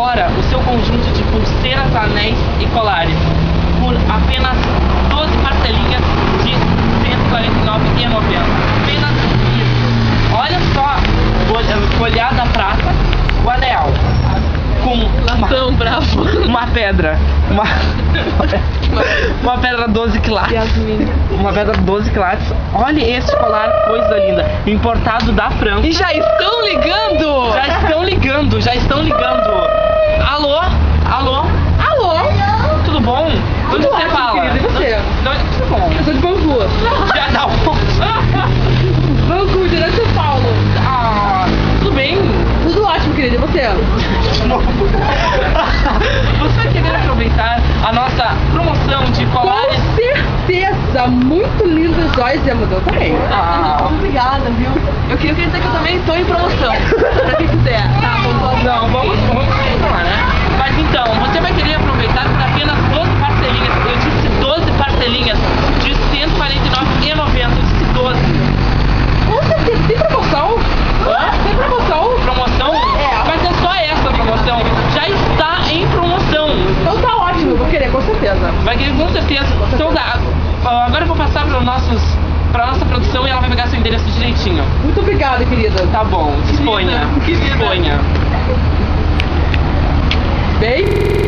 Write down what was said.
agora o seu conjunto de pulseiras, anéis e colares por apenas 12 parcelinhas de R$ 149,90. Apenas isso. Olha só, folhada prata, o anel com uma pedra, uma pedra 12 quilates. Uma pedra 12 quilates. Olha esse colar, coisa linda, importado da França. E já estão ligando! Já estão ligando. Alô? Tudo bom? Onde você fala? Querida, e você? Tudo bom. Eu sou de Bangu. Já dá Bangu, direto de São Paulo. tudo bem? Tudo ótimo, querida. E você? Você vai querer aproveitar a nossa promoção de colares? Com certeza! Muito lindas joias de amador também. Muito obrigada, viu? Eu queria dizer que eu também estou em promoção. Pra quem quiser. Tá, Não, vamos falar, né? Mas então, você vai querer aproveitar por apenas 12 parcelinhas. Eu disse 12 parcelinhas de R$ 149,90. Eu disse 12. Com certeza. Tem promoção? Tem promoção? Promoção? É. Mas é só essa promoção. Já está em promoção. Então tá ótimo. Eu vou querer, com certeza. Vai querer com certeza. Então agora eu vou passar para nossa produção e ela vai pegar seu endereço direitinho. Muito obrigada, querida. Tá bom, disponha. Querida. Disponha. Bem...